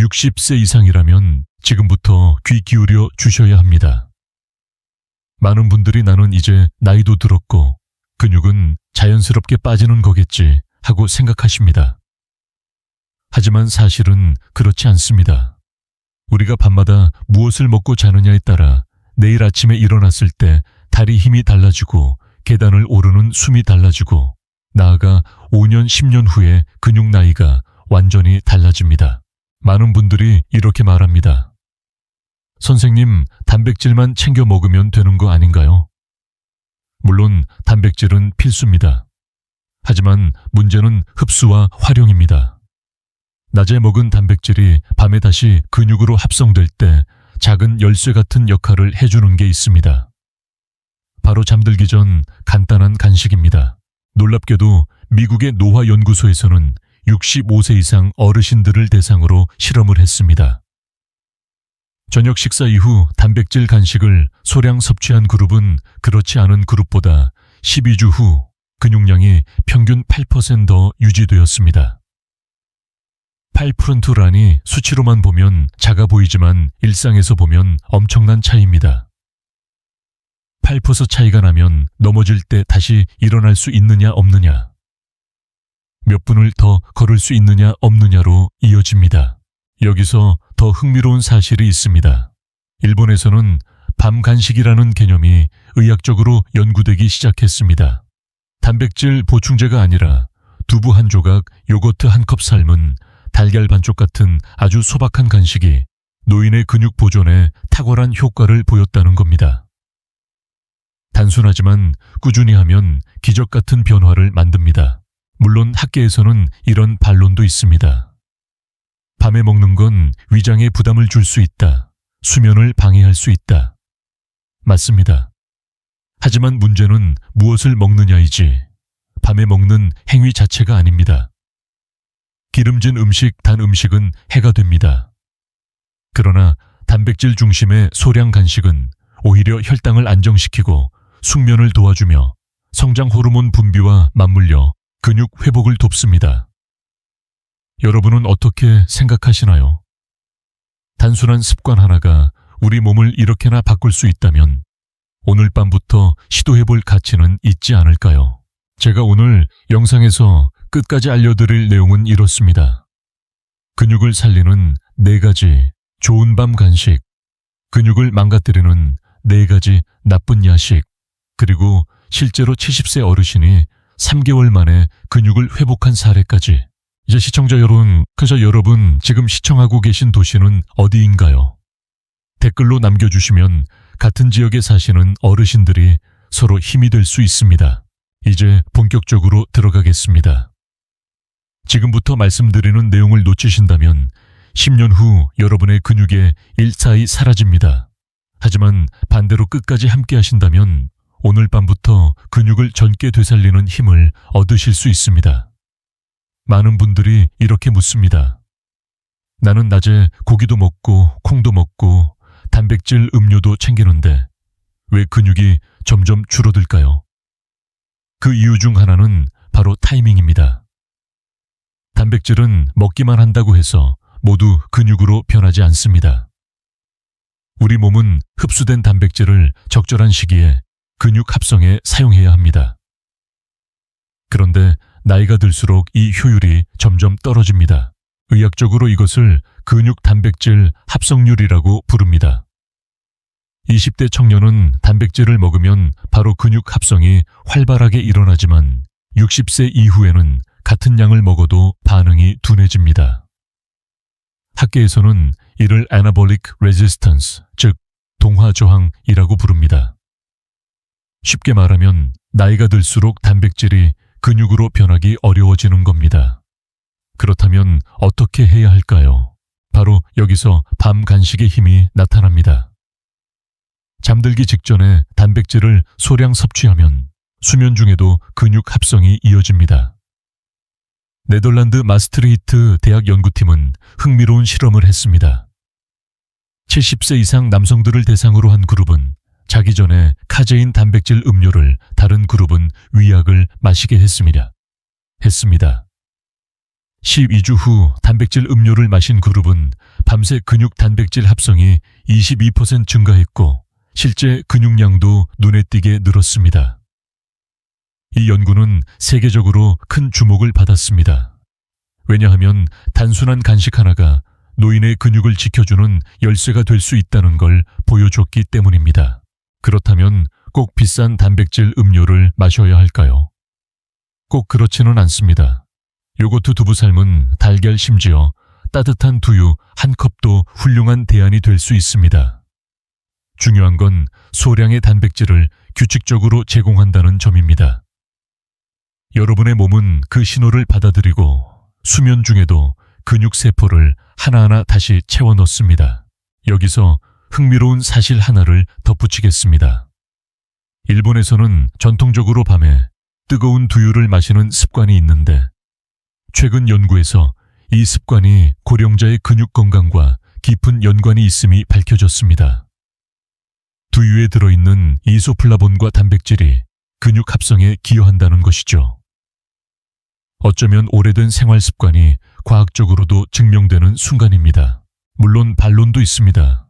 60세 이상이라면 지금부터 귀 기울여 주셔야 합니다. 많은 분들이 나는 이제 나이도 들었고 근육은 자연스럽게 빠지는 거겠지 하고 생각하십니다. 하지만 사실은 그렇지 않습니다. 우리가 밤마다 무엇을 먹고 자느냐에 따라 내일 아침에 일어났을 때 다리 힘이 달라지고 계단을 오르는 숨이 달라지고 나아가 5년, 10년 후에 근육 나이가 완전히 달라집니다. 많은 분들이 이렇게 말합니다. 선생님, 단백질만 챙겨 먹으면 되는 거 아닌가요? 물론 단백질은 필수입니다. 하지만 문제는 흡수와 활용입니다. 낮에 먹은 단백질이 밤에 다시 근육으로 합성될 때 작은 열쇠 같은 역할을 해주는 게 있습니다. 바로 잠들기 전 간단한 간식입니다. 놀랍게도 미국의 노화연구소에서는 65세 이상 어르신들을 대상으로 실험을 했습니다. 저녁 식사 이후 단백질 간식을 소량 섭취한 그룹은 그렇지 않은 그룹보다 12주 후 근육량이 평균 8% 유지되었습니다. 8%라니 수치로만 보면 작아 보이지만 일상에서 보면 엄청난 차이입니다. 8% 차이가 나면 넘어질 때 다시 일어날 수 있느냐 없느냐, 몇 분을 더 걸을 수 있느냐 없느냐로 이어집니다. 여기서 더 흥미로운 사실이 있습니다. 일본에서는 밤 간식이라는 개념이 의학적으로 연구되기 시작했습니다. 단백질 보충제가 아니라 두부 한 조각, 요거트 한 컵 삶은 달걀 반쪽 같은 아주 소박한 간식이 노인의 근육 보존에 탁월한 효과를 보였다는 겁니다. 단순하지만 꾸준히 하면 기적 같은 변화를 만듭니다. 물론 학계에서는 이런 반론도 있습니다. 밤에 먹는 건 위장에 부담을 줄 수 있다. 수면을 방해할 수 있다. 맞습니다. 하지만 문제는 무엇을 먹느냐이지 밤에 먹는 행위 자체가 아닙니다. 기름진 음식, 단 음식은 해가 됩니다. 그러나 단백질 중심의 소량 간식은 오히려 혈당을 안정시키고 숙면을 도와주며 성장 호르몬 분비와 맞물려 근육 회복을 돕습니다. 여러분은 어떻게 생각하시나요? 단순한 습관 하나가 우리 몸을 이렇게나 바꿀 수 있다면 오늘 밤부터 시도해볼 가치는 있지 않을까요? 제가 오늘 영상에서 끝까지 알려드릴 내용은 이렇습니다. 근육을 살리는 4가지 좋은 밤 간식, 근육을 망가뜨리는 4가지 나쁜 야식, 그리고 실제로 70세 어르신이 3개월 만에 근육을 회복한 사례까지. 이제 시청자 여러분, 그저 여러분 지금 시청하고 계신 도시는 어디인가요? 댓글로 남겨주시면 같은 지역에 사시는 어르신들이 서로 힘이 될 수 있습니다. 이제 본격적으로 들어가겠습니다. 지금부터 말씀드리는 내용을 놓치신다면 10년 후 여러분의 근육에 일사이 사라집니다. 하지만 반대로 끝까지 함께 하신다면 오늘 밤부터 근육을 젊게 되살리는 힘을 얻으실 수 있습니다. 많은 분들이 이렇게 묻습니다. 나는 낮에 고기도 먹고 콩도 먹고 단백질 음료도 챙기는데 왜 근육이 점점 줄어들까요? 그 이유 중 하나는 바로 타이밍입니다. 단백질은 먹기만 한다고 해서 모두 근육으로 변하지 않습니다. 우리 몸은 흡수된 단백질을 적절한 시기에 근육 합성에 사용해야 합니다. 그런데 나이가 들수록 이 효율이 점점 떨어집니다. 의학적으로 이것을 근육 단백질 합성률이라고 부릅니다. 20대 청년은 단백질을 먹으면 바로 근육 합성이 활발하게 일어나지만 60세 이후에는 같은 양을 먹어도 반응이 둔해집니다. 학계에서는 이를 Anabolic Resistance, 즉 동화저항이라고 부릅니다. 쉽게 말하면 나이가 들수록 단백질이 근육으로 변하기 어려워지는 겁니다. 그렇다면 어떻게 해야 할까요? 바로 여기서 밤 간식의 힘이 나타납니다. 잠들기 직전에 단백질을 소량 섭취하면 수면 중에도 근육 합성이 이어집니다. 네덜란드 마스트리히트 대학 연구팀은 흥미로운 실험을 했습니다. 70세 이상 남성들을 대상으로 한 그룹은 자기 전에 카제인 단백질 음료를, 다른 그룹은 위약을 마시게 했습니다. 12주 후 단백질 음료를 마신 그룹은 밤새 근육 단백질 합성이 22% 증가했고 실제 근육량도 눈에 띄게 늘었습니다. 이 연구는 세계적으로 큰 주목을 받았습니다. 왜냐하면 단순한 간식 하나가 노인의 근육을 지켜주는 열쇠가 될 수 있다는 걸 보여줬기 때문입니다. 그렇다면 꼭 비싼 단백질 음료를 마셔야 할까요? 꼭 그렇지는 않습니다. 요거트 두부 삶은 달걀 심지어 따뜻한 두유 한 컵도 훌륭한 대안이 될 수 있습니다. 중요한 건 소량의 단백질을 규칙적으로 제공한다는 점입니다. 여러분의 몸은 그 신호를 받아들이고 수면 중에도 근육세포를 하나하나 다시 채워 넣습니다. 여기서 흥미로운 사실 하나를 덧붙이겠습니다. 일본에서는 전통적으로 밤에 뜨거운 두유를 마시는 습관이 있는데 최근 연구에서 이 습관이 고령자의 근육 건강과 깊은 연관이 있음이 밝혀졌습니다. 두유에 들어있는 이소플라본과 단백질이 근육 합성에 기여한다는 것이죠. 어쩌면 오래된 생활 습관이 과학적으로도 증명되는 순간입니다. 물론 반론도 있습니다.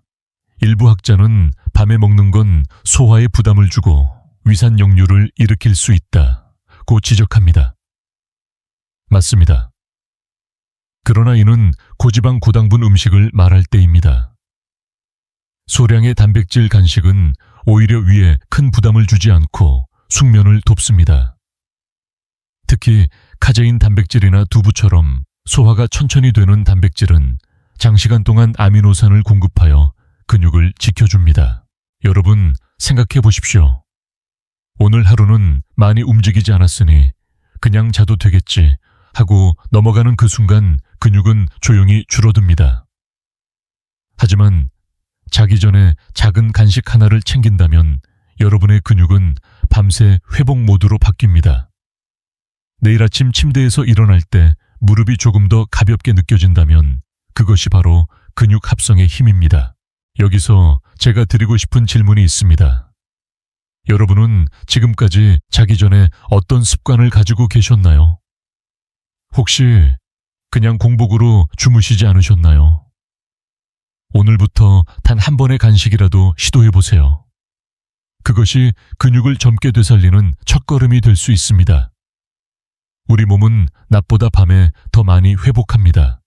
일부 학자는 밤에 먹는 건 소화에 부담을 주고 위산 역류를 일으킬 수 있다고 지적합니다. 맞습니다. 그러나 이는 고지방 고당분 음식을 말할 때입니다. 소량의 단백질 간식은 오히려 위에 큰 부담을 주지 않고 숙면을 돕습니다. 특히 카제인 단백질이나 두부처럼 소화가 천천히 되는 단백질은 장시간 동안 아미노산을 공급하여 근육을 지켜줍니다. 여러분 생각해 보십시오. 오늘 하루는 많이 움직이지 않았으니 그냥 자도 되겠지 하고 넘어가는 그 순간 근육은 조용히 줄어듭니다. 하지만 자기 전에 작은 간식 하나를 챙긴다면 여러분의 근육은 밤새 회복 모드로 바뀝니다. 내일 아침 침대에서 일어날 때 무릎이 조금 더 가볍게 느껴진다면 그것이 바로 근육 합성의 힘입니다. 여기서 제가 드리고 싶은 질문이 있습니다. 여러분은 지금까지 자기 전에 어떤 습관을 가지고 계셨나요? 혹시 그냥 공복으로 주무시지 않으셨나요? 오늘부터 단 한 번의 간식이라도 시도해보세요. 그것이 근육을 젊게 되살리는 첫걸음이 될 수 있습니다. 우리 몸은 낮보다 밤에 더 많이 회복합니다.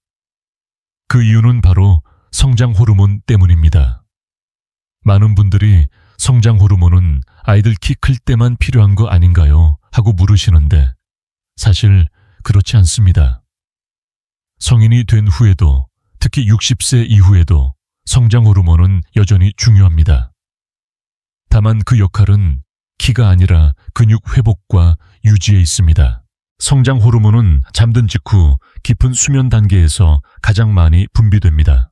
그 이유는 바로 성장 호르몬 때문입니다. 많은 분들이 성장 호르몬은 아이들 키 클 때만 필요한 거 아닌가요? 하고 물으시는데 사실 그렇지 않습니다. 성인이 된 후에도 특히 60세 이후에도 성장 호르몬은 여전히 중요합니다. 다만 그 역할은 키가 아니라 근육 회복과 유지에 있습니다. 성장 호르몬은 잠든 직후 깊은 수면 단계에서 가장 많이 분비됩니다.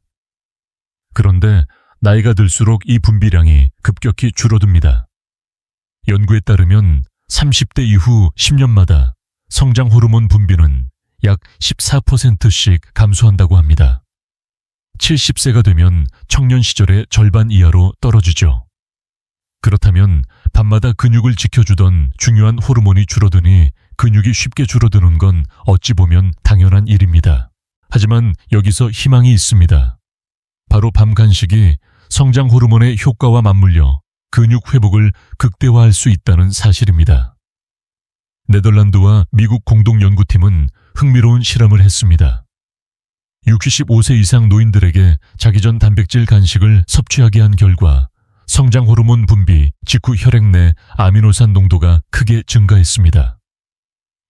그런데 나이가 들수록 이 분비량이 급격히 줄어듭니다. 연구에 따르면 30대 이후 10년마다 성장 호르몬 분비는 약 14%씩 감소한다고 합니다. 70세가 되면 청년 시절의 절반 이하로 떨어지죠. 그렇다면 밤마다 근육을 지켜주던 중요한 호르몬이 줄어드니 근육이 쉽게 줄어드는 건 어찌 보면 당연한 일입니다. 하지만 여기서 희망이 있습니다. 바로 밤 간식이 성장 호르몬의 효과와 맞물려 근육 회복을 극대화할 수 있다는 사실입니다. 네덜란드와 미국 공동연구팀은 흥미로운 실험을 했습니다. 65세 이상 노인들에게 자기 전 단백질 간식을 섭취하게 한 결과 성장 호르몬 분비 직후 혈액 내 아미노산 농도가 크게 증가했습니다.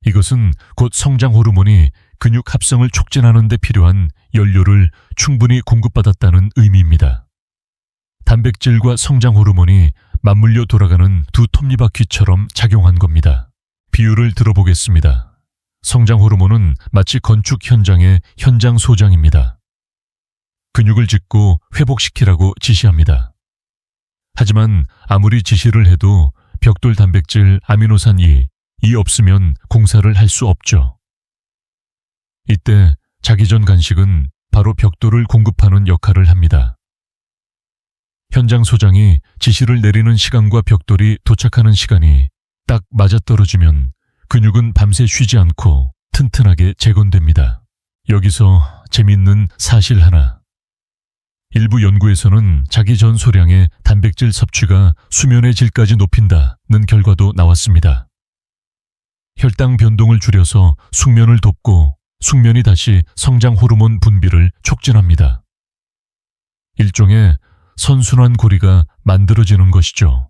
이것은 곧 성장 호르몬이 근육 합성을 촉진하는 데 필요한 연료를 충분히 공급받았다는 의미입니다. 단백질과 성장 호르몬이 맞물려 돌아가는 두 톱니바퀴처럼 작용한 겁니다. 비유를 들어보겠습니다. 성장 호르몬은 마치 건축 현장의 현장 소장입니다. 근육을 짓고 회복시키라고 지시합니다. 하지만 아무리 지시를 해도 벽돌 단백질 아미노산 E 없으면 공사를 할 수 없죠. 이때 자기 전 간식은 바로 벽돌을 공급하는 역할을 합니다. 현장 소장이 지시를 내리는 시간과 벽돌이 도착하는 시간이 딱 맞아떨어지면 근육은 밤새 쉬지 않고 튼튼하게 재건됩니다. 여기서 재밌는 사실 하나. 일부 연구에서는 자기 전 소량의 단백질 섭취가 수면의 질까지 높인다는 결과도 나왔습니다. 혈당 변동을 줄여서 숙면을 돕고 숙면이 다시 성장 호르몬 분비를 촉진합니다. 일종의 선순환 고리가 만들어지는 것이죠.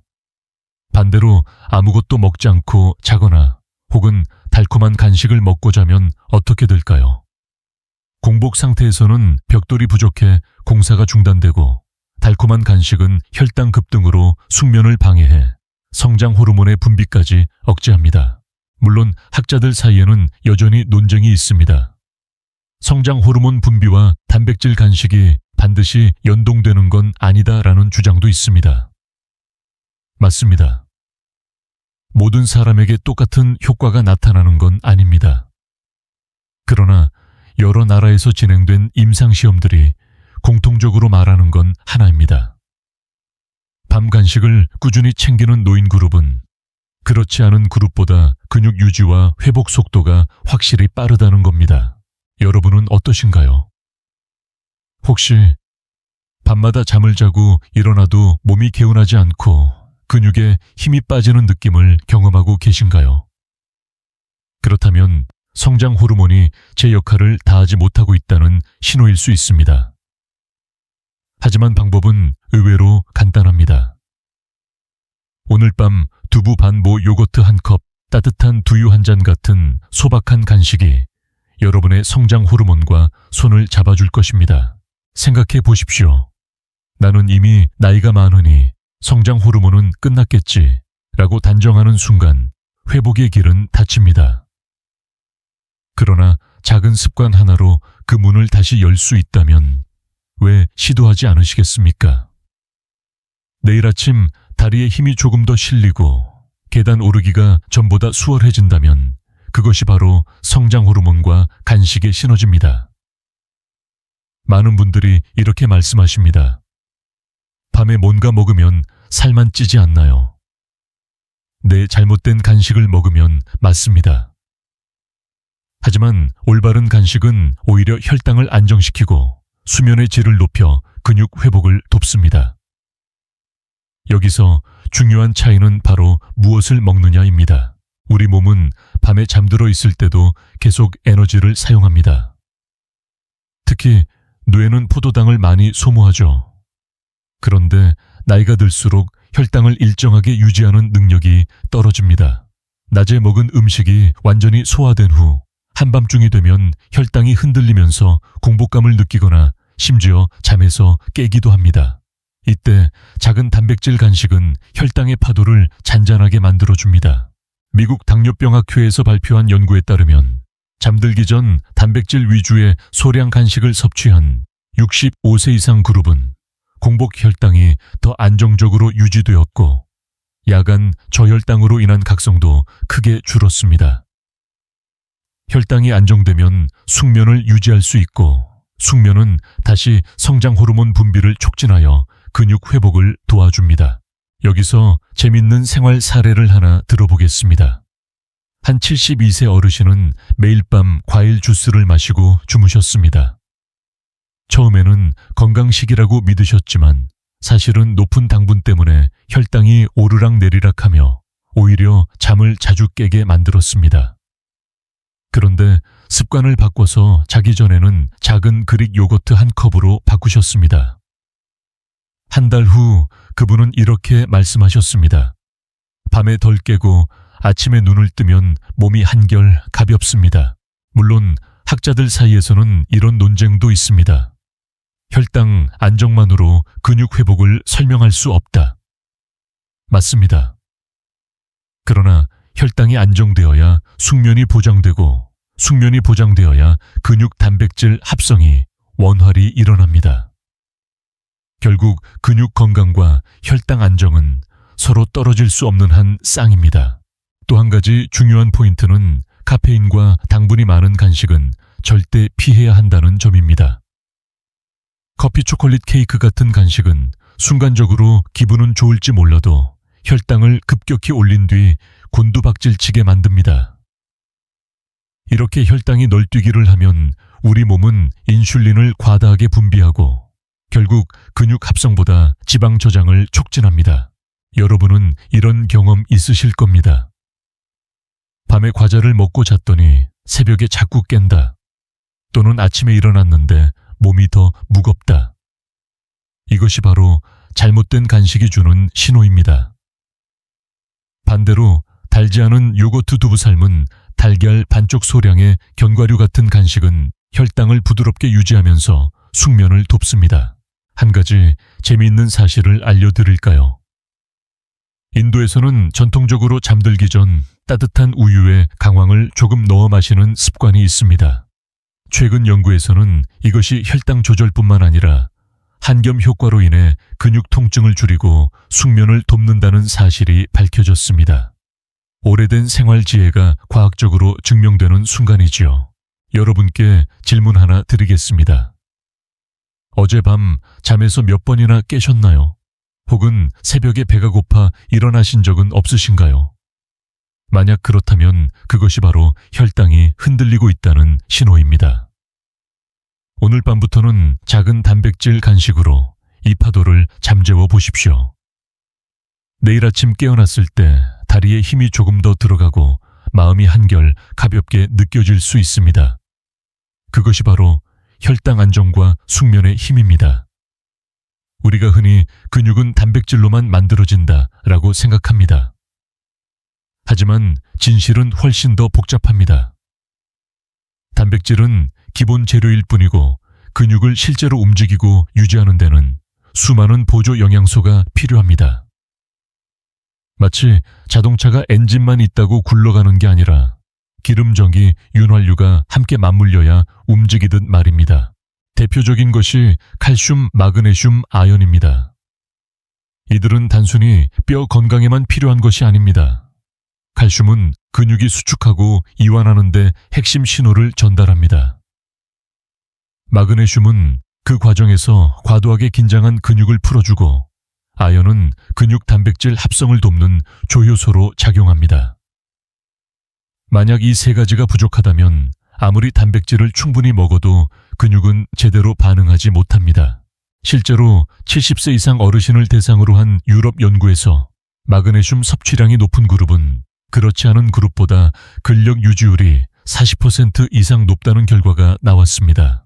반대로 아무것도 먹지 않고 자거나 혹은 달콤한 간식을 먹고 자면 어떻게 될까요? 공복 상태에서는 벽돌이 부족해 공사가 중단되고 달콤한 간식은 혈당 급등으로 숙면을 방해해 성장 호르몬의 분비까지 억제합니다. 물론 학자들 사이에는 여전히 논쟁이 있습니다. 성장 호르몬 분비와 단백질 간식이 반드시 연동되는 건 아니다라는 주장도 있습니다. 맞습니다. 모든 사람에게 똑같은 효과가 나타나는 건 아닙니다. 그러나 여러 나라에서 진행된 임상시험들이 공통적으로 말하는 건 하나입니다. 밤 간식을 꾸준히 챙기는 노인 그룹은 그렇지 않은 그룹보다 근육 유지와 회복 속도가 확실히 빠르다는 겁니다. 여러분은 어떠신가요? 혹시 밤마다 잠을 자고 일어나도 몸이 개운하지 않고 근육에 힘이 빠지는 느낌을 경험하고 계신가요? 그렇다면 성장 호르몬이 제 역할을 다하지 못하고 있다는 신호일 수 있습니다. 하지만 방법은 의외로 간단합니다. 오늘 밤 두부 반모 요거트 한 컵, 따뜻한 두유 한 잔 같은 소박한 간식이 여러분의 성장 호르몬과 손을 잡아줄 것입니다. 생각해 보십시오. 나는 이미 나이가 많으니 성장 호르몬은 끝났겠지 라고 단정하는 순간 회복의 길은 닫힙니다. 그러나 작은 습관 하나로 그 문을 다시 열 수 있다면 왜 시도하지 않으시겠습니까? 내일 아침 다리에 힘이 조금 더 실리고 계단 오르기가 전보다 수월해진다면 그것이 바로 성장 호르몬과 간식의 시너지입니다. 많은 분들이 이렇게 말씀하십니다. 밤에 뭔가 먹으면 살만 찌지 않나요? 네, 잘못된 간식을 먹으면 맞습니다. 하지만 올바른 간식은 오히려 혈당을 안정시키고 수면의 질을 높여 근육 회복을 돕습니다. 여기서 중요한 차이는 바로 무엇을 먹느냐입니다. 우리 몸은 밤에 잠들어 있을 때도 계속 에너지를 사용합니다. 특히 뇌는 포도당을 많이 소모하죠. 그런데 나이가 들수록 혈당을 일정하게 유지하는 능력이 떨어집니다. 낮에 먹은 음식이 완전히 소화된 후 한밤중이 되면 혈당이 흔들리면서 공복감을 느끼거나 심지어 잠에서 깨기도 합니다. 이때 작은 단백질 간식은 혈당의 파도를 잔잔하게 만들어줍니다. 미국 당뇨병학회에서 발표한 연구에 따르면 잠들기 전 단백질 위주의 소량 간식을 섭취한 65세 이상 그룹은 공복 혈당이 더 안정적으로 유지되었고 야간 저혈당으로 인한 각성도 크게 줄었습니다. 혈당이 안정되면 숙면을 유지할 수 있고 숙면은 다시 성장 호르몬 분비를 촉진하여 근육 회복을 도와줍니다. 여기서 재밌는 생활 사례를 하나 들어보겠습니다. 한 72세 어르신은 매일 밤 과일 주스를 마시고 주무셨습니다. 처음에는 건강식이라고 믿으셨지만 사실은 높은 당분 때문에 혈당이 오르락내리락하며 오히려 잠을 자주 깨게 만들었습니다. 그런데 습관을 바꿔서 자기 전에는 작은 그릭 요거트 한 컵으로 바꾸셨습니다. 한 달 후 그분은 이렇게 말씀하셨습니다. 밤에 덜 깨고 아침에 눈을 뜨면 몸이 한결 가볍습니다. 물론 학자들 사이에서는 이런 논쟁도 있습니다. 혈당 안정만으로 근육 회복을 설명할 수 없다. 맞습니다. 그러나 혈당이 안정되어야 숙면이 보장되고 숙면이 보장되어야 근육 단백질 합성이 원활히 일어납니다. 결국 근육 건강과 혈당 안정은 서로 떨어질 수 없는 한 쌍입니다. 또 한 가지 중요한 포인트는 카페인과 당분이 많은 간식은 절대 피해야 한다는 점입니다. 커피, 초콜릿, 케이크 같은 간식은 순간적으로 기분은 좋을지 몰라도 혈당을 급격히 올린 뒤 곤두박질치게 만듭니다. 이렇게 혈당이 널뛰기를 하면 우리 몸은 인슐린을 과다하게 분비하고 결국 근육 합성보다 지방 저장을 촉진합니다. 여러분은 이런 경험 있으실 겁니다. 밤에 과자를 먹고 잤더니 새벽에 자꾸 깬다. 또는 아침에 일어났는데 몸이 더 무겁다. 이것이 바로 잘못된 간식이 주는 신호입니다. 반대로 달지 않은 요거트 두부 삶은 달걀 반쪽 소량의 견과류 같은 간식은 혈당을 부드럽게 유지하면서 숙면을 돕습니다. 한 가지 재미있는 사실을 알려드릴까요? 인도에서는 전통적으로 잠들기 전 따뜻한 우유에 강황을 조금 넣어 마시는 습관이 있습니다. 최근 연구에서는 이것이 혈당 조절뿐만 아니라 한겸 효과로 인해 근육 통증을 줄이고 숙면을 돕는다는 사실이 밝혀졌습니다. 오래된 생활 지혜가 과학적으로 증명되는 순간이지요. 여러분께 질문 하나 드리겠습니다. 어젯밤 잠에서 몇 번이나 깨셨나요? 혹은 새벽에 배가 고파 일어나신 적은 없으신가요? 만약 그렇다면 그것이 바로 혈당이 흔들리고 있다는 신호입니다. 오늘 밤부터는 작은 단백질 간식으로 이 파도를 잠재워 보십시오. 내일 아침 깨어났을 때 다리에 힘이 조금 더 들어가고 마음이 한결 가볍게 느껴질 수 있습니다. 그것이 바로 혈당 안정과 숙면의 힘입니다. 우리가 흔히 근육은 단백질로만 만들어진다라고 생각합니다. 하지만 진실은 훨씬 더 복잡합니다. 단백질은 기본 재료일 뿐이고 근육을 실제로 움직이고 유지하는 데는 수많은 보조 영양소가 필요합니다. 마치 자동차가 엔진만 있다고 굴러가는 게 아니라 기름전기, 윤활유가 함께 맞물려야 움직이듯 말입니다. 대표적인 것이 칼슘, 마그네슘, 아연입니다. 이들은 단순히 뼈 건강에만 필요한 것이 아닙니다. 칼슘은 근육이 수축하고 이완하는 데 핵심 신호를 전달합니다. 마그네슘은 그 과정에서 과도하게 긴장한 근육을 풀어주고 아연은 근육 단백질 합성을 돕는 조효소로 작용합니다. 만약 이 세 가지가 부족하다면 아무리 단백질을 충분히 먹어도 근육은 제대로 반응하지 못합니다. 실제로 70세 이상 어르신을 대상으로 한 유럽 연구에서 마그네슘 섭취량이 높은 그룹은 그렇지 않은 그룹보다 근력 유지율이 40% 이상 높다는 결과가 나왔습니다.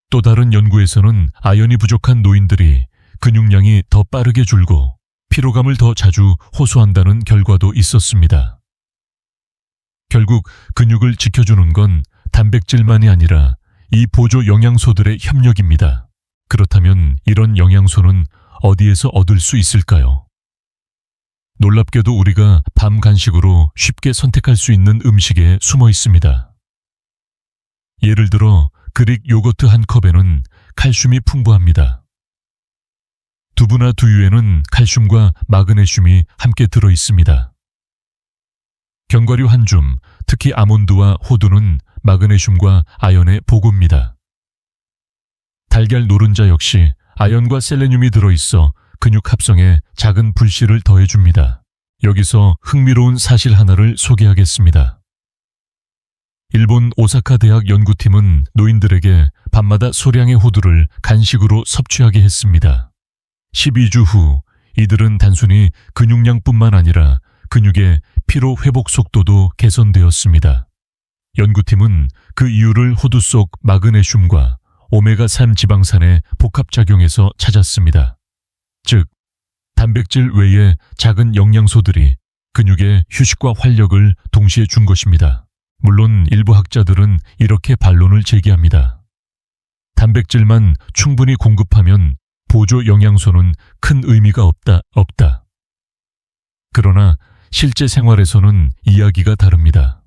또 다른 연구에서는 아연이 부족한 노인들이 근육량이 더 빠르게 줄고 피로감을 더 자주 호소한다는 결과도 있었습니다. 결국 근육을 지켜주는 건 단백질만이 아니라 이 보조 영양소들의 협력입니다. 그렇다면 이런 영양소는 어디에서 얻을 수 있을까요? 놀랍게도 우리가 밤 간식으로 쉽게 선택할 수 있는 음식에 숨어 있습니다. 예를 들어 그릭 요거트 한 컵에는 칼슘이 풍부합니다. 두부나 두유에는 칼슘과 마그네슘이 함께 들어 있습니다. 견과류 한 줌, 특히 아몬드와 호두는 마그네슘과 아연의 보고입니다. 달걀 노른자 역시 아연과 셀레늄이 들어있어 근육 합성에 작은 불씨를 더해줍니다. 여기서 흥미로운 사실 하나를 소개하겠습니다. 일본 오사카 대학 연구팀은 노인들에게 밤마다 소량의 호두를 간식으로 섭취하게 했습니다. 12주 후 이들은 단순히 근육량뿐만 아니라 근육의 피로 회복 속도도 개선되었습니다. 연구팀은 그 이유를 호두 속 마그네슘과 오메가3 지방산의 복합작용에서 찾았습니다. 즉, 단백질 외의 작은 영양소들이 근육에 휴식과 활력을 동시에 준 것입니다. 물론 일부 학자들은 이렇게 반론을 제기합니다. 단백질만 충분히 공급하면 보조 영양소는 큰 의미가 없다. 그러나 실제 생활에서는 이야기가 다릅니다.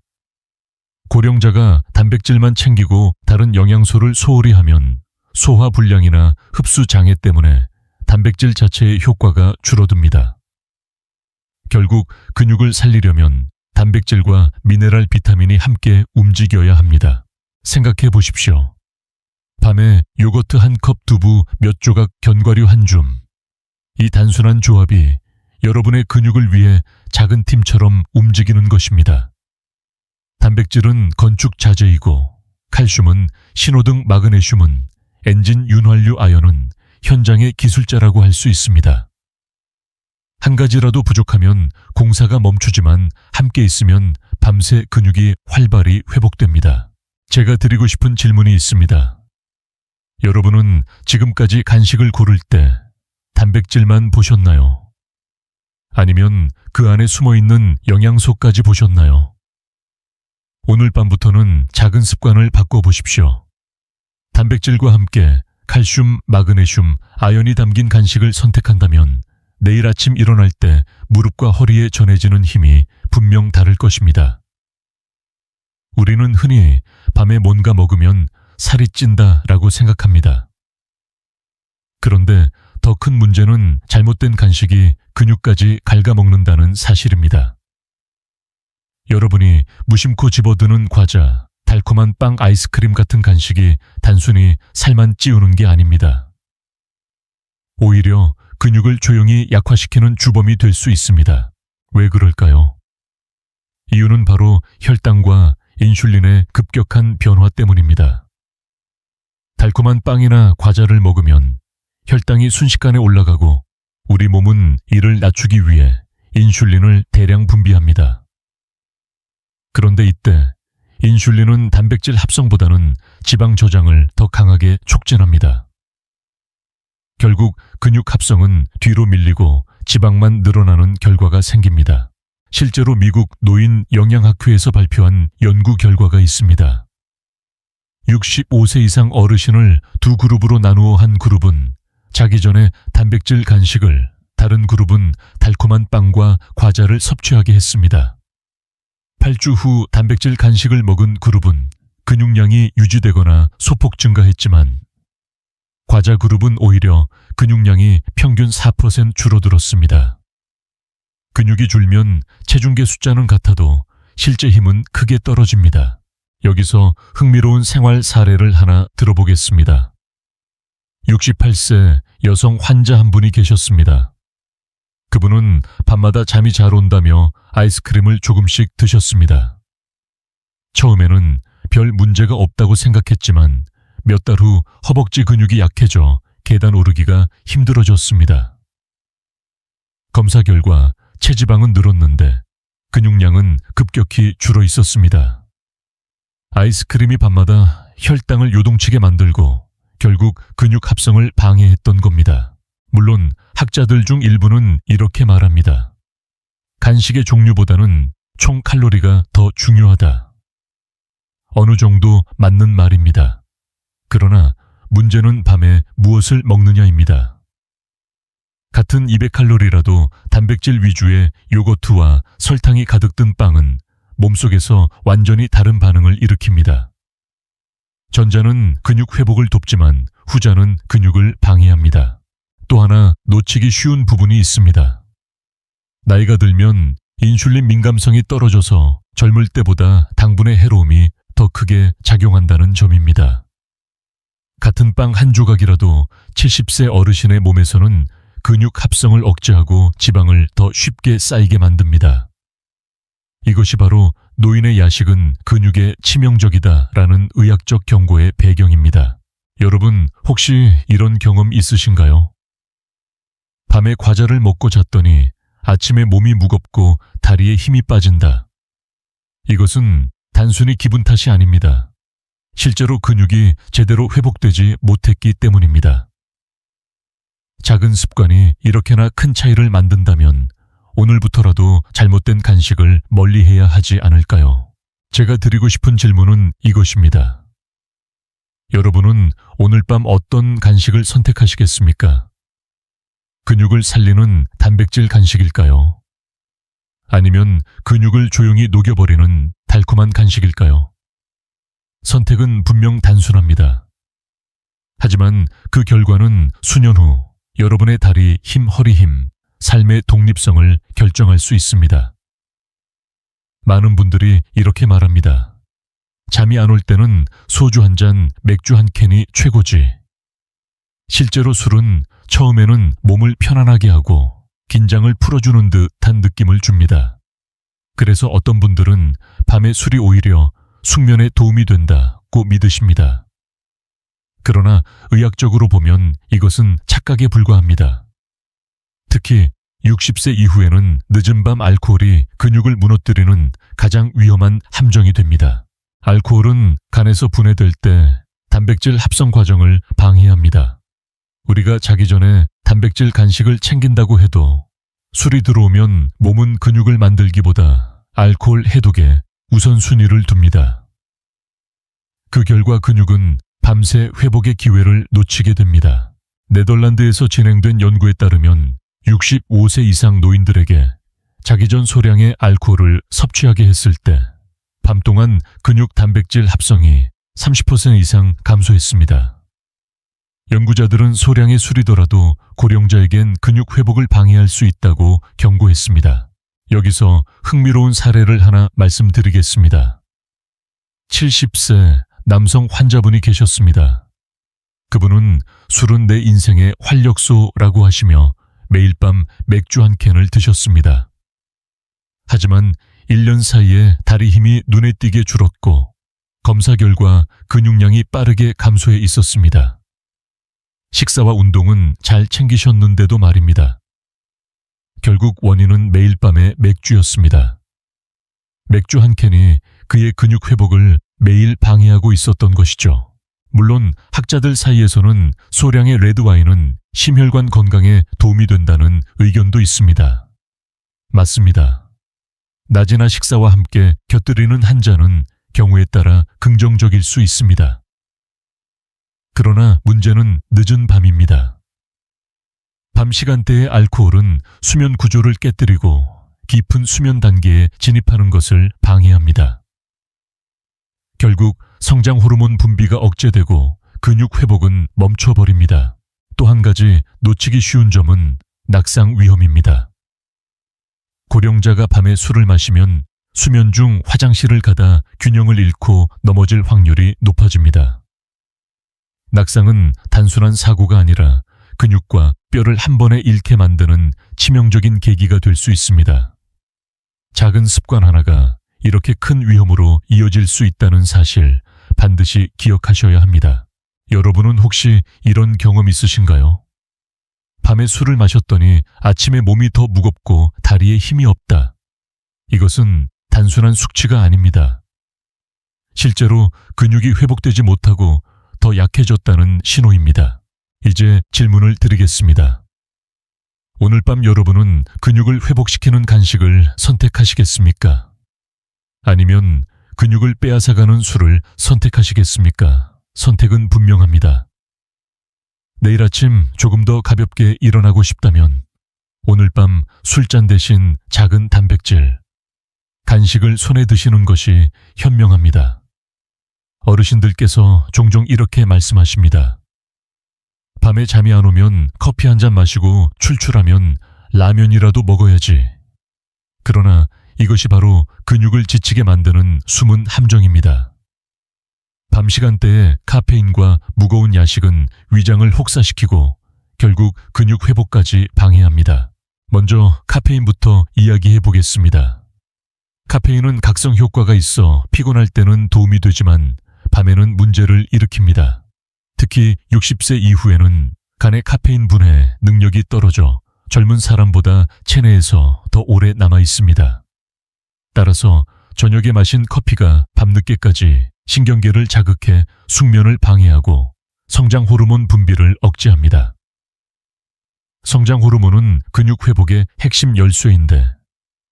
고령자가 단백질만 챙기고 다른 영양소를 소홀히 하면 소화 불량이나 흡수 장애 때문에 단백질 자체의 효과가 줄어듭니다. 결국 근육을 살리려면 단백질과 미네랄 비타민이 함께 움직여야 합니다. 생각해 보십시오. 밤에 요거트 한 컵, 두부 몇 조각, 견과류 한 줌. 이 단순한 조합이 여러분의 근육을 위해 작은 팀처럼 움직이는 것입니다. 단백질은 건축 자재이고 칼슘은, 신호등 마그네슘은, 엔진 윤활유 아연은 현장의 기술자라고 할 수 있습니다. 한 가지라도 부족하면 공사가 멈추지만 함께 있으면 밤새 근육이 활발히 회복됩니다. 제가 드리고 싶은 질문이 있습니다. 여러분은 지금까지 간식을 고를 때 단백질만 보셨나요? 아니면 그 안에 숨어있는 영양소까지 보셨나요? 오늘 밤부터는 작은 습관을 바꿔보십시오. 단백질과 함께 칼슘, 마그네슘, 아연이 담긴 간식을 선택한다면 내일 아침 일어날 때 무릎과 허리에 전해지는 힘이 분명 다를 것입니다. 우리는 흔히 밤에 뭔가 먹으면 살이 찐다라고 생각합니다. 그런데 더 큰 문제는 잘못된 간식이 근육까지 갉아먹는다는 사실입니다. 여러분이 무심코 집어드는 과자, 달콤한 빵, 아이스크림 같은 간식이 단순히 살만 찌우는 게 아닙니다. 오히려 근육을 조용히 약화시키는 주범이 될 수 있습니다. 왜 그럴까요? 이유는 바로 혈당과 인슐린의 급격한 변화 때문입니다. 달콤한 빵이나 과자를 먹으면 혈당이 순식간에 올라가고 우리 몸은 이를 낮추기 위해 인슐린을 대량 분비합니다. 그런데 이때 인슐린은 단백질 합성보다는 지방 저장을 더 강하게 촉진합니다. 결국 근육 합성은 뒤로 밀리고 지방만 늘어나는 결과가 생깁니다. 실제로 미국 노인 영양학회에서 발표한 연구 결과가 있습니다. 65세 이상 어르신을 두 그룹으로 나누어 한 그룹은 자기 전에 단백질 간식을, 다른 그룹은 달콤한 빵과 과자를 섭취하게 했습니다. 8주 후 단백질 간식을 먹은 그룹은 근육량이 유지되거나 소폭 증가했지만 과자 그룹은 오히려 근육량이 평균 4% 줄어들었습니다. 근육이 줄면 체중계 숫자는 같아도 실제 힘은 크게 떨어집니다. 여기서 흥미로운 생활 사례를 하나 들어보겠습니다. 68세 여성 환자 한 분이 계셨습니다. 그분은 밤마다 잠이 잘 온다며 아이스크림을 조금씩 드셨습니다. 처음에는 별 문제가 없다고 생각했지만 몇 달 후 허벅지 근육이 약해져 계단 오르기가 힘들어졌습니다. 검사 결과 체지방은 늘었는데 근육량은 급격히 줄어 있었습니다. 아이스크림이 밤마다 혈당을 요동치게 만들고 결국 근육 합성을 방해했던 겁니다. 물론 학자들 중 일부는 이렇게 말합니다. 간식의 종류보다는 총 칼로리가 더 중요하다. 어느 정도 맞는 말입니다. 그러나 문제는 밤에 무엇을 먹느냐입니다. 같은 200칼로리라도 단백질 위주의 요거트와 설탕이 가득 든 빵은 몸속에서 완전히 다른 반응을 일으킵니다. 전자는 근육 회복을 돕지만 후자는 근육을 방해합니다. 또 하나 놓치기 쉬운 부분이 있습니다. 나이가 들면 인슐린 민감성이 떨어져서 젊을 때보다 당분의 해로움이 더 크게 작용한다는 점입니다. 같은 빵 한 조각이라도 70세 어르신의 몸에서는 근육 합성을 억제하고 지방을 더 쉽게 쌓이게 만듭니다. 이것이 바로 노인의 야식은 근육에 치명적이다라는 의학적 경고의 배경입니다. 여러분 혹시 이런 경험 있으신가요? 밤에 과자를 먹고 잤더니 아침에 몸이 무겁고 다리에 힘이 빠진다. 이것은 단순히 기분 탓이 아닙니다. 실제로 근육이 제대로 회복되지 못했기 때문입니다. 작은 습관이 이렇게나 큰 차이를 만든다면 오늘부터라도 잘못된 간식을 멀리해야 하지 않을까요? 제가 드리고 싶은 질문은 이것입니다. 여러분은 오늘 밤 어떤 간식을 선택하시겠습니까? 근육을 살리는 단백질 간식일까요? 아니면 근육을 조용히 녹여버리는 달콤한 간식일까요? 선택은 분명 단순합니다. 하지만 그 결과는 수년 후 여러분의 다리 힘, 허리 힘, 삶의 독립성을 결정할 수 있습니다. 많은 분들이 이렇게 말합니다. 잠이 안 올 때는 소주 한 잔, 맥주 한 캔이 최고지. 실제로 술은 처음에는 몸을 편안하게 하고 긴장을 풀어주는 듯한 느낌을 줍니다. 그래서 어떤 분들은 밤에 술이 오히려 숙면에 도움이 된다고 믿으십니다. 그러나 의학적으로 보면 이것은 착각에 불과합니다. 특히 60세 이후에는 늦은 밤 알코올이 근육을 무너뜨리는 가장 위험한 함정이 됩니다. 알코올은 간에서 분해될 때 단백질 합성 과정을 방해합니다. 우리가 자기 전에 단백질 간식을 챙긴다고 해도 술이 들어오면 몸은 근육을 만들기보다 알코올 해독에 우선순위를 둡니다. 그 결과 근육은 밤새 회복의 기회를 놓치게 됩니다. 네덜란드에서 진행된 연구에 따르면 65세 이상 노인들에게 자기 전 소량의 알코올을 섭취하게 했을 때 밤 동안 근육 단백질 합성이 30% 이상 감소했습니다. 연구자들은 소량의 술이더라도 고령자에겐 근육 회복을 방해할 수 있다고 경고했습니다. 여기서 흥미로운 사례를 하나 말씀드리겠습니다. 70세 남성 환자분이 계셨습니다. 그분은 술은 내 인생의 활력소라고 하시며 매일 밤 맥주 한 캔을 드셨습니다. 하지만 1년 사이에 다리 힘이 눈에 띄게 줄었고 검사 결과 근육량이 빠르게 감소해 있었습니다. 식사와 운동은 잘 챙기셨는데도 말입니다. 결국 원인은 매일 밤의 맥주였습니다. 맥주 한 캔이 그의 근육 회복을 매일 방해하고 있었던 것이죠. 물론 학자들 사이에서는 소량의 레드와인은 심혈관 건강에 도움이 된다는 의견도 있습니다. 맞습니다. 낮이나 식사와 함께 곁들이는 한 잔은 경우에 따라 긍정적일 수 있습니다. 그러나 문제는 늦은 밤입니다. 밤 시간대의 알코올은 수면 구조를 깨뜨리고 깊은 수면 단계에 진입하는 것을 방해합니다. 결국 성장 호르몬 분비가 억제되고 근육 회복은 멈춰버립니다. 또 한 가지 놓치기 쉬운 점은 낙상 위험입니다. 고령자가 밤에 술을 마시면 수면 중 화장실을 가다 균형을 잃고 넘어질 확률이 높아집니다. 낙상은 단순한 사고가 아니라 근육과 뼈를 한 번에 잃게 만드는 치명적인 계기가 될 수 있습니다. 작은 습관 하나가 이렇게 큰 위험으로 이어질 수 있다는 사실 반드시 기억하셔야 합니다. 여러분은 혹시 이런 경험 있으신가요? 밤에 술을 마셨더니 아침에 몸이 더 무겁고 다리에 힘이 없다. 이것은 단순한 숙취가 아닙니다. 실제로 근육이 회복되지 못하고 더 약해졌다는 신호입니다. 이제 질문을 드리겠습니다. 오늘 밤 여러분은 근육을 회복시키는 간식을 선택하시겠습니까? 아니면 근육을 빼앗아가는 술을 선택하시겠습니까? 선택은 분명합니다. 내일 아침 조금 더 가볍게 일어나고 싶다면 오늘 밤 술잔 대신 작은 단백질, 간식을 손에 드시는 것이 현명합니다. 어르신들께서 종종 이렇게 말씀하십니다. 밤에 잠이 안 오면 커피 한 잔 마시고 출출하면 라면이라도 먹어야지. 그러나 이것이 바로 근육을 지치게 만드는 숨은 함정입니다. 밤 시간대에 카페인과 무거운 야식은 위장을 혹사시키고 결국 근육 회복까지 방해합니다. 먼저 카페인부터 이야기해 보겠습니다. 카페인은 각성 효과가 있어 피곤할 때는 도움이 되지만 밤에는 문제를 일으킵니다. 특히 60세 이후에는 간의 카페인 분해 능력이 떨어져 젊은 사람보다 체내에서 더 오래 남아 있습니다. 따라서 저녁에 마신 커피가 밤늦게까지 신경계를 자극해 숙면을 방해하고 성장 호르몬 분비를 억제합니다. 성장 호르몬은 근육 회복의 핵심 열쇠인데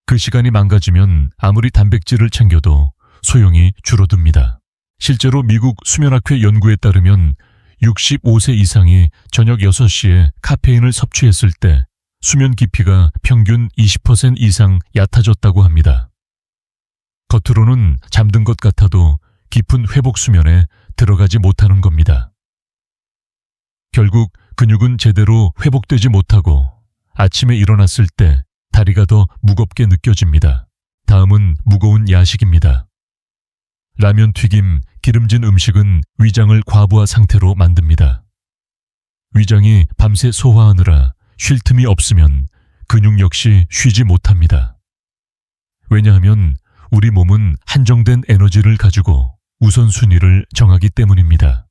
그 시간이 망가지면 아무리 단백질을 챙겨도 소용이 줄어듭니다. 실제로 미국 수면학회 연구에 따르면 65세 이상이 저녁 6시에 카페인을 섭취했을 때 수면 깊이가 평균 20% 이상 얕아졌다고 합니다. 겉으로는 잠든 것 같아도 깊은 회복 수면에 들어가지 못하는 겁니다. 결국 근육은 제대로 회복되지 못하고 아침에 일어났을 때 다리가 더 무겁게 느껴집니다. 다음은 무거운 야식입니다. 라면, 튀김, 기름진 음식은 위장을 과부하 상태로 만듭니다. 위장이 밤새 소화하느라 쉴 틈이 없으면 근육 역시 쉬지 못합니다. 왜냐하면 우리 몸은 한정된 에너지를 가지고 우선순위를 정하기 때문입니다.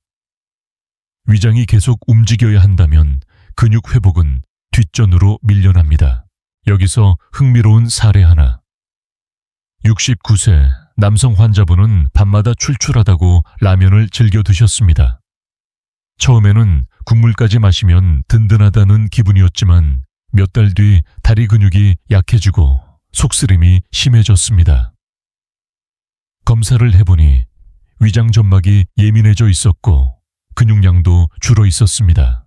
위장이 계속 움직여야 한다면 근육 회복은 뒷전으로 밀려납니다. 여기서 흥미로운 사례 하나. 69세 남성 환자분은 밤마다 출출하다고 라면을 즐겨 드셨습니다. 처음에는 국물까지 마시면 든든하다는 기분이었지만 몇 달 뒤 다리 근육이 약해지고 속쓰림이 심해졌습니다. 검사를 해보니 위장 점막이 예민해져 있었고 근육량도 줄어 있었습니다.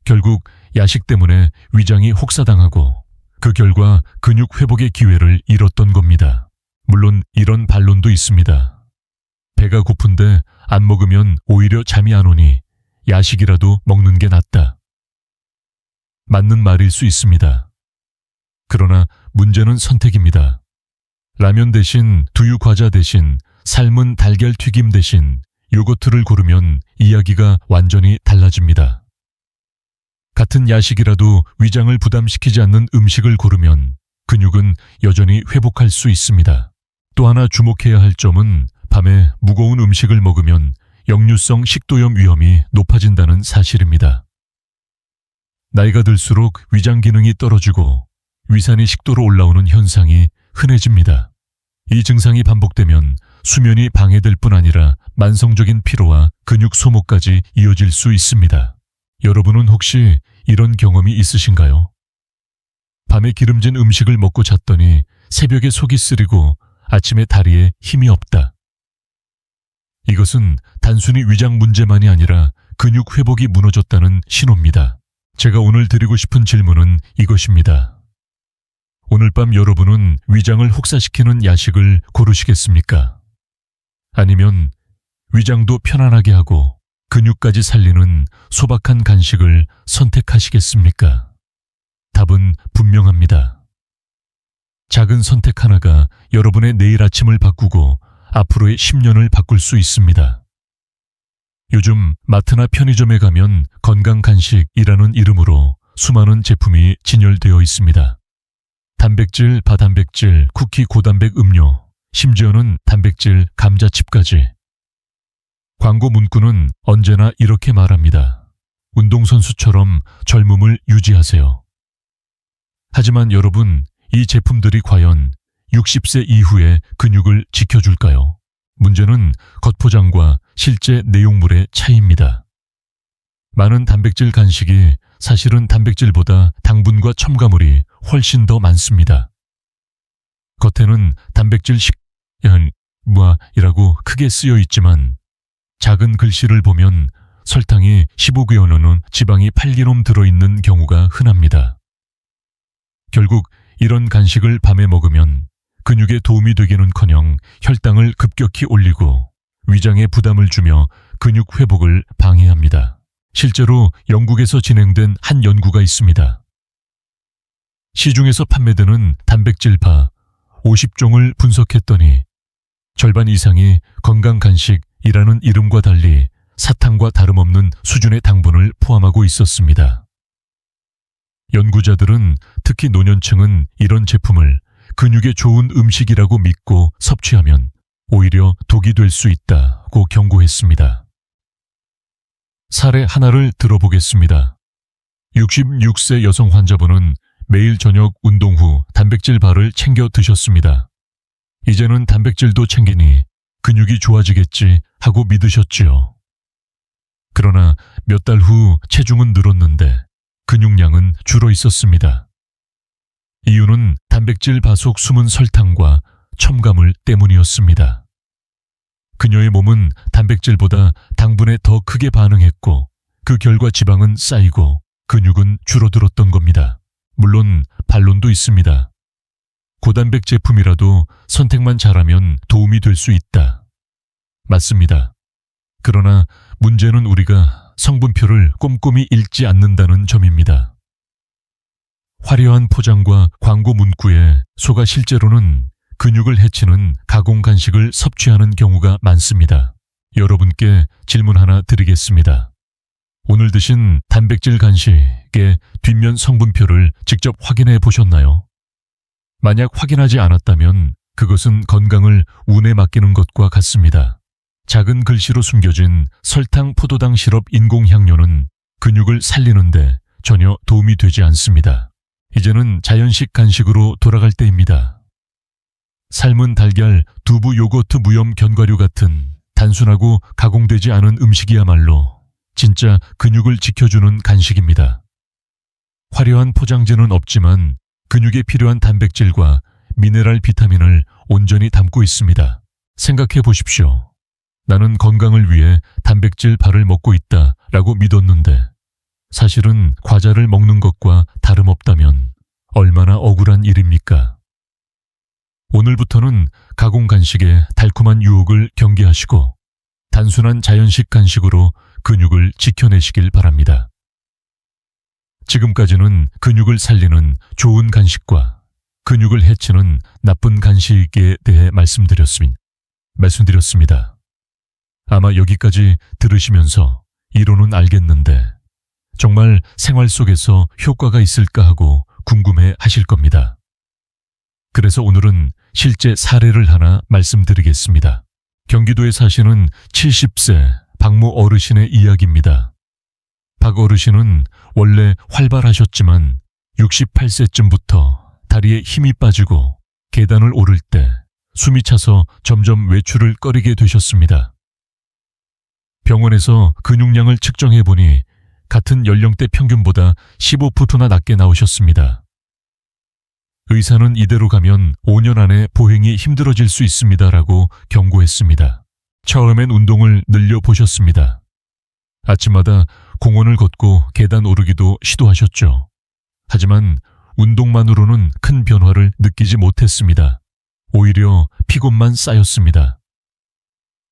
결국 야식 때문에 위장이 혹사당하고 그 결과 근육 회복의 기회를 잃었던 겁니다. 물론 이런 반론도 있습니다. 배가 고픈데 안 먹으면 오히려 잠이 안 오니 야식이라도 먹는 게 낫다. 맞는 말일 수 있습니다. 그러나 문제는 선택입니다. 라면 대신 두유 과자 대신 삶은 달걀 튀김 대신 요거트를 고르면 이야기가 완전히 달라집니다. 같은 야식이라도 위장을 부담시키지 않는 음식을 고르면 근육은 여전히 회복할 수 있습니다. 또 하나 주목해야 할 점은 밤에 무거운 음식을 먹으면 역류성 식도염 위험이 높아진다는 사실입니다. 나이가 들수록 위장 기능이 떨어지고 위산이 식도로 올라오는 현상이 흔해집니다. 이 증상이 반복되면 수면이 방해될 뿐 아니라 만성적인 피로와 근육 소모까지 이어질 수 있습니다. 여러분은 혹시 이런 경험이 있으신가요? 밤에 기름진 음식을 먹고 잤더니 새벽에 속이 쓰리고 아침에 다리에 힘이 없다. 이것은 단순히 위장 문제만이 아니라 근육 회복이 무너졌다는 신호입니다. 제가 오늘 드리고 싶은 질문은 이것입니다. 오늘 밤 여러분은 위장을 혹사시키는 야식을 고르시겠습니까? 아니면 위장도 편안하게 하고 근육까지 살리는 소박한 간식을 선택하시겠습니까? 답은 분명합니다. 작은 선택 하나가 여러분의 내일 아침을 바꾸고 앞으로의 10년을 바꿀 수 있습니다. 요즘 마트나 편의점에 가면 건강 간식이라는 이름으로 수많은 제품이 진열되어 있습니다. 단백질, 바단백질, 쿠키 고단백 음료, 심지어는 단백질 감자칩까지. 광고 문구는 언제나 이렇게 말합니다. 운동선수처럼 젊음을 유지하세요. 하지만 여러분, 이 제품들이 과연 60세 이후의 근육을 지켜줄까요? 문제는 겉포장과 실제 내용물의 차이입니다. 많은 단백질 간식이 사실은 단백질보다 당분과 첨가물이 훨씬 더 많습니다. 겉에는 단백질 식이라고 크게 쓰여 있지만 작은 글씨를 보면 설탕이 15g이는 지방이 8g 들어있는 경우가 흔합니다. 결국 이런 간식을 밤에 먹으면 근육에 도움이 되기는커녕 혈당을 급격히 올리고 위장에 부담을 주며 근육 회복을 방해합니다. 실제로 영국에서 진행된 한 연구가 있습니다. 시중에서 판매되는 단백질바 50종을 분석했더니 절반 이상이 건강 간식이라는 이름과 달리 사탕과 다름없는 수준의 당분을 포함하고 있었습니다. 연구자들은 특히 노년층은 이런 제품을 근육에 좋은 음식이라고 믿고 섭취하면 오히려 독이 될 수 있다고 경고했습니다. 사례 하나를 들어보겠습니다. 66세 여성 환자분은 매일 저녁 운동 후 단백질 바를 챙겨 드셨습니다. 이제는 단백질도 챙기니 근육이 좋아지겠지 하고 믿으셨지요. 그러나 몇 달 후 체중은 늘었는데 근육량은 줄어 있었습니다. 이유는 단백질 바 속 숨은 설탕과 첨가물 때문이었습니다. 그녀의 몸은 단백질보다 당분에 더 크게 반응했고 그 결과 지방은 쌓이고 근육은 줄어들었던 겁니다. 물론 반론도 있습니다. 고단백 제품이라도 선택만 잘하면 도움이 될 수 있다. 맞습니다. 그러나 문제는 우리가 성분표를 꼼꼼히 읽지 않는다는 점입니다. 화려한 포장과 광고 문구에 속아 실제로는 근육을 해치는 가공 간식을 섭취하는 경우가 많습니다. 여러분께 질문 하나 드리겠습니다. 오늘 드신 단백질 간식의 뒷면 성분표를 직접 확인해 보셨나요? 만약 확인하지 않았다면 그것은 건강을 운에 맡기는 것과 같습니다. 작은 글씨로 숨겨진 설탕, 포도당 시럽, 인공향료는 근육을 살리는데 전혀 도움이 되지 않습니다. 이제는 자연식 간식으로 돌아갈 때입니다. 삶은 달걀, 두부, 요거트, 무염, 견과류 같은 단순하고 가공되지 않은 음식이야말로 진짜 근육을 지켜주는 간식입니다. 화려한 포장재는 없지만 근육에 필요한 단백질과 미네랄 비타민을 온전히 담고 있습니다. 생각해 보십시오. 나는 건강을 위해 단백질 바를 먹고 있다 라고 믿었는데 사실은 과자를 먹는 것과 다름없다면 얼마나 억울한 일입니까? 오늘부터는 가공 간식의 달콤한 유혹을 경계하시고 단순한 자연식 간식으로 근육을 지켜내시길 바랍니다. 지금까지는 근육을 살리는 좋은 간식과 근육을 해치는 나쁜 간식에 대해 말씀드렸습니다. 아마 여기까지 들으시면서 이론은 알겠는데 정말 생활 속에서 효과가 있을까 하고 궁금해 하실 겁니다. 그래서 오늘은 실제 사례를 하나 말씀드리겠습니다. 경기도에 사시는 70세 박모 어르신의 이야기입니다. 박 어르신은 원래 활발하셨지만 68세쯤부터 다리에 힘이 빠지고 계단을 오를 때 숨이 차서 점점 외출을 꺼리게 되셨습니다. 병원에서 근육량을 측정해 보니 같은 연령대 평균보다 15푸트나 낮게 나오셨습니다. 의사는 이대로 가면 5년 안에 보행이 힘들어질 수 있습니다라고 경고했습니다. 처음엔 운동을 늘려보셨습니다. 아침마다 공원을 걷고 계단 오르기도 시도하셨죠. 하지만 운동만으로는 큰 변화를 느끼지 못했습니다. 오히려 피곤만 쌓였습니다.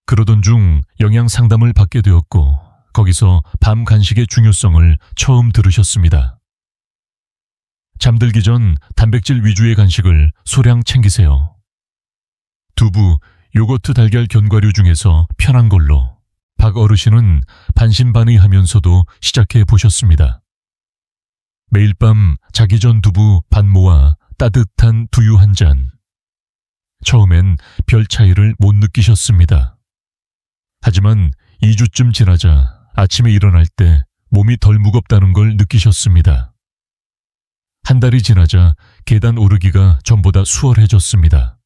그러던 중 영양 상담을 받게 되었고 거기서 밤 간식의 중요성을 처음 들으셨습니다. 잠들기 전 단백질 위주의 간식을 소량 챙기세요. 두부, 요거트, 달걀, 견과류 중에서 편한 걸로 박 어르신은 반신반의하면서도 시작해 보셨습니다. 매일 밤 자기 전 두부 반 모아 따뜻한 두유 한 잔. 처음엔 별 차이를 못 느끼셨습니다. 하지만 2주쯤 지나자 아침에 일어날 때 몸이 덜 무겁다는 걸 느끼셨습니다. 한 달이 지나자 계단 오르기가 전보다 수월해졌습니다.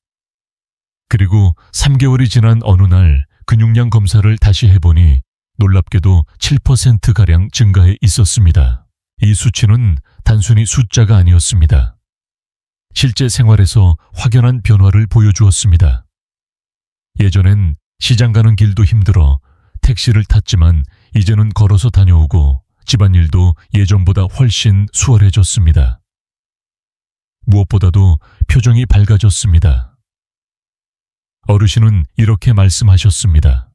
그리고 3개월이 지난 어느 날 근육량 검사를 다시 해보니 놀랍게도 7%가량 증가해 있었습니다. 이 수치는 단순히 숫자가 아니었습니다. 실제 생활에서 확연한 변화를 보여주었습니다. 예전엔 시장 가는 길도 힘들어 택시를 탔지만 이제는 걸어서 다녀오고 집안일도 예전보다 훨씬 수월해졌습니다. 무엇보다도 표정이 밝아졌습니다. 어르신은 이렇게 말씀하셨습니다.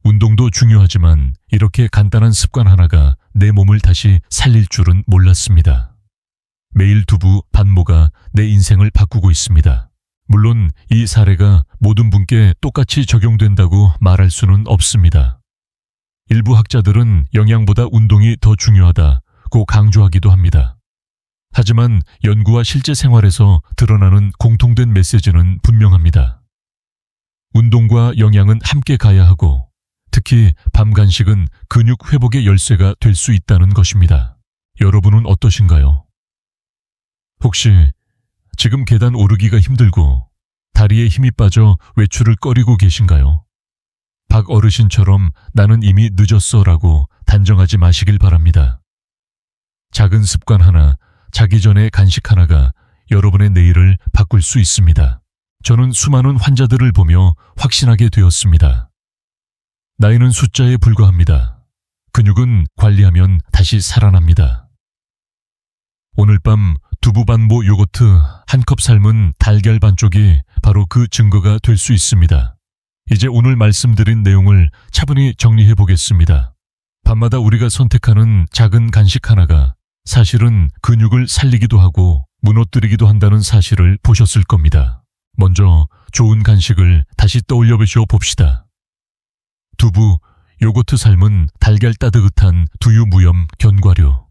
운동도 중요하지만 이렇게 간단한 습관 하나가 내 몸을 다시 살릴 줄은 몰랐습니다. 매일 두부 반모가 내 인생을 바꾸고 있습니다. 물론 이 사례가 모든 분께 똑같이 적용된다고 말할 수는 없습니다. 일부 학자들은 영양보다 운동이 더 중요하다고 강조하기도 합니다. 하지만 연구와 실제 생활에서 드러나는 공통된 메시지는 분명합니다. 운동과 영양은 함께 가야 하고 특히 밤 간식은 근육 회복의 열쇠가 될 수 있다는 것입니다. 여러분은 어떠신가요? 혹시 지금 계단 오르기가 힘들고 다리에 힘이 빠져 외출을 꺼리고 계신가요? 박 어르신처럼 나는 이미 늦었어라고 단정하지 마시길 바랍니다. 작은 습관 하나, 자기 전에 간식 하나가 여러분의 내일을 바꿀 수 있습니다. 저는 수많은 환자들을 보며 확신하게 되었습니다. 나이는 숫자에 불과합니다. 근육은 관리하면 다시 살아납니다. 오늘 밤 두부 반모 요거트 한 컵 삶은 달걀 반쪽이 바로 그 증거가 될 수 있습니다. 이제 오늘 말씀드린 내용을 차분히 정리해 보겠습니다. 밤마다 우리가 선택하는 작은 간식 하나가 사실은 근육을 살리기도 하고 무너뜨리기도 한다는 사실을 보셨을 겁니다. 먼저 좋은 간식을 다시 떠올려 봅시다. 두부, 요거트 삶은 달걀 따뜻한 두유 무염 견과류.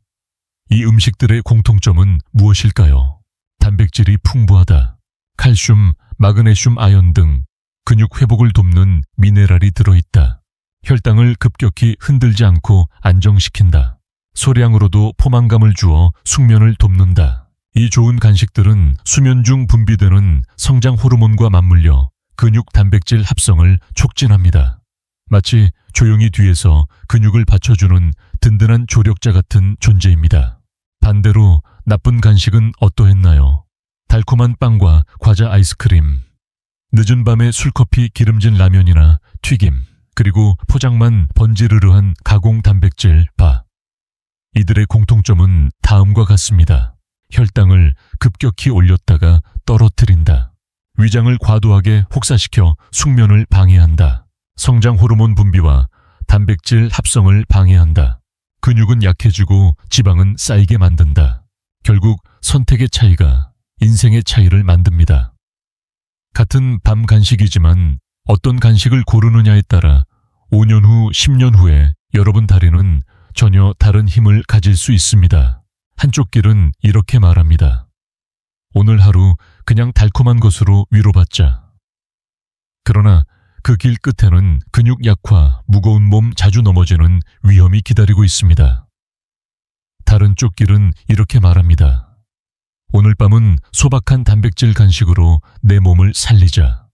이 음식들의 공통점은 무엇일까요? 단백질이 풍부하다. 칼슘, 마그네슘, 아연 등 근육 회복을 돕는 미네랄이 들어있다. 혈당을 급격히 흔들지 않고 안정시킨다. 소량으로도 포만감을 주어 숙면을 돕는다. 이 좋은 간식들은 수면 중 분비되는 성장 호르몬과 맞물려 근육 단백질 합성을 촉진합니다. 마치 조용히 뒤에서 근육을 받쳐주는 든든한 조력자 같은 존재입니다. 반대로 나쁜 간식은 어떠했나요? 달콤한 빵과 과자 아이스크림, 늦은 밤에 술커피 기름진 라면이나 튀김, 그리고 포장만 번지르르한 가공 단백질 바. 이들의 공통점은 다음과 같습니다. 혈당을 급격히 올렸다가 떨어뜨린다. 위장을 과도하게 혹사시켜 숙면을 방해한다. 성장 호르몬 분비와 단백질 합성을 방해한다. 근육은 약해지고 지방은 쌓이게 만든다. 결국 선택의 차이가 인생의 차이를 만듭니다. 같은 밤 간식이지만 어떤 간식을 고르느냐에 따라 5년 후, 10년 후에 여러분 다리는 전혀 다른 힘을 가질 수 있습니다. 한쪽 길은 이렇게 말합니다. 오늘 하루 그냥 달콤한 것으로 위로받자. 그러나 그 길 끝에는 근육 약화, 무거운 몸 자주 넘어지는 위험이 기다리고 있습니다. 다른 쪽 길은 이렇게 말합니다. 오늘 밤은 소박한 단백질 간식으로 내 몸을 살리자.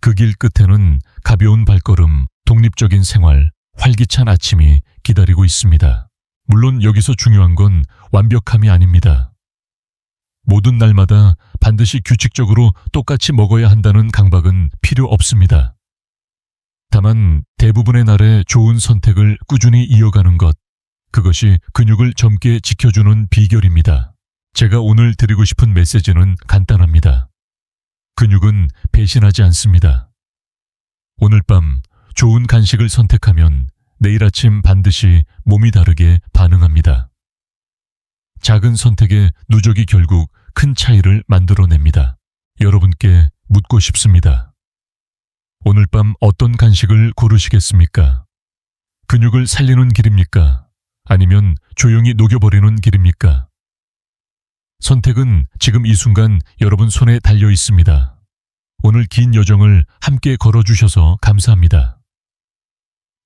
그 길 끝에는 가벼운 발걸음, 독립적인 생활, 활기찬 아침이 기다리고 있습니다. 물론 여기서 중요한 건 완벽함이 아닙니다. 모든 날마다 반드시 규칙적으로 똑같이 먹어야 한다는 강박은 필요 없습니다. 다만 대부분의 날에 좋은 선택을 꾸준히 이어가는 것, 그것이 근육을 젊게 지켜주는 비결입니다. 제가 오늘 드리고 싶은 메시지는 간단합니다. 근육은 배신하지 않습니다. 오늘 밤 좋은 간식을 선택하면 내일 아침 반드시 몸이 다르게 반응합니다. 작은 선택의 누적이 결국 큰 차이를 만들어냅니다. 여러분께 묻고 싶습니다. 오늘 밤 어떤 간식을 고르시겠습니까? 근육을 살리는 길입니까? 아니면 조용히 녹여버리는 길입니까? 선택은 지금 이 순간 여러분 손에 달려 있습니다. 오늘 긴 여정을 함께 걸어주셔서 감사합니다.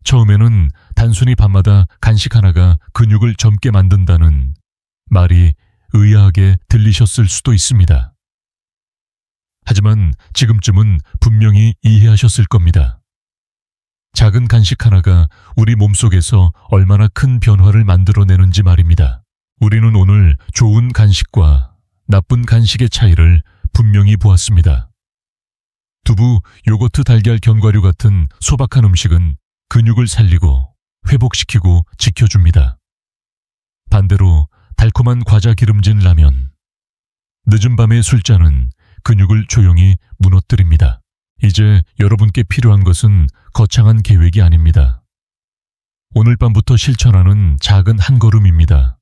처음에는 단순히 밤마다 간식 하나가 근육을 젊게 만든다는 말이 의아하게 들리셨을 수도 있습니다. 하지만 지금쯤은 분명히 이해하셨을 겁니다. 작은 간식 하나가 우리 몸속에서 얼마나 큰 변화를 만들어내는지 말입니다. 우리는 오늘 좋은 간식과 나쁜 간식의 차이를 분명히 보았습니다. 두부, 요거트, 달걀, 견과류 같은 소박한 음식은 근육을 살리고 회복시키고 지켜줍니다. 반대로 달콤한 과자, 기름진 라면, 늦은 밤의 술잔은 근육을 조용히 무너뜨립니다. 이제 여러분께 필요한 것은 거창한 계획이 아닙니다. 오늘 밤부터 실천하는 작은 한 걸음입니다.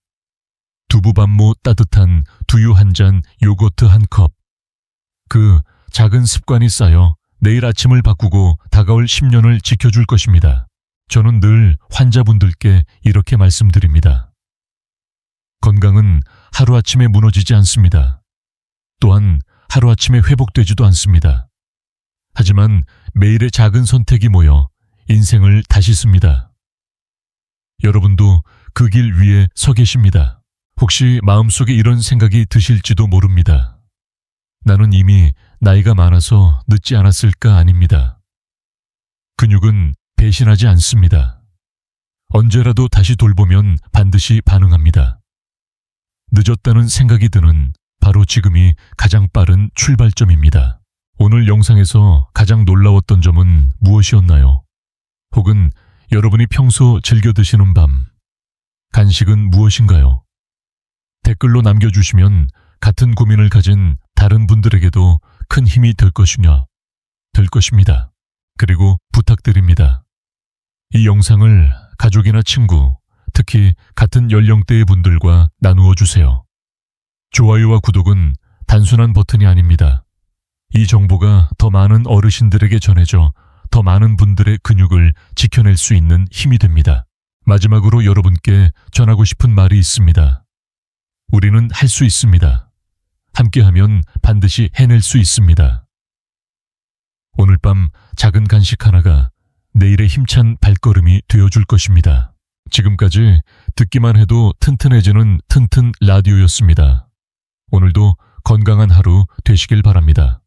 두부반모, 따뜻한 두유 한 잔, 요거트 한 컵. 그 작은 습관이 쌓여 내일 아침을 바꾸고 다가올 10년을 지켜줄 것입니다. 저는 늘 환자분들께 이렇게 말씀드립니다. 건강은 하루아침에 무너지지 않습니다. 또한 하루아침에 회복되지도 않습니다. 하지만 매일의 작은 선택이 모여 인생을 다시 씁니다. 여러분도 그 길 위에 서 계십니다. 혹시 마음속에 이런 생각이 드실지도 모릅니다. 나는 이미 나이가 많아서 늦지 않았을까? 아닙니다. 근육은 배신하지 않습니다. 언제라도 다시 돌보면 반드시 반응합니다. 늦었다는 생각이 드는 바로 지금이 가장 빠른 출발점입니다. 오늘 영상에서 가장 놀라웠던 점은 무엇이었나요? 혹은 여러분이 평소 즐겨 드시는 밤, 간식은 무엇인가요? 댓글로 남겨주시면 같은 고민을 가진 다른 분들에게도 큰 힘이 될 것입니다. 그리고 부탁드립니다. 이 영상을 가족이나 친구, 특히 같은 연령대의 분들과 나누어 주세요. 좋아요와 구독은 단순한 버튼이 아닙니다. 이 정보가 더 많은 어르신들에게 전해져 더 많은 분들의 근육을 지켜낼 수 있는 힘이 됩니다. 마지막으로 여러분께 전하고 싶은 말이 있습니다. 우리는 할 수 있습니다. 함께하면 반드시 해낼 수 있습니다. 오늘 밤 작은 간식 하나가 내일의 힘찬 발걸음이 되어줄 것입니다. 지금까지 듣기만 해도 튼튼해지는 튼튼 라디오였습니다. 오늘도 건강한 하루 되시길 바랍니다.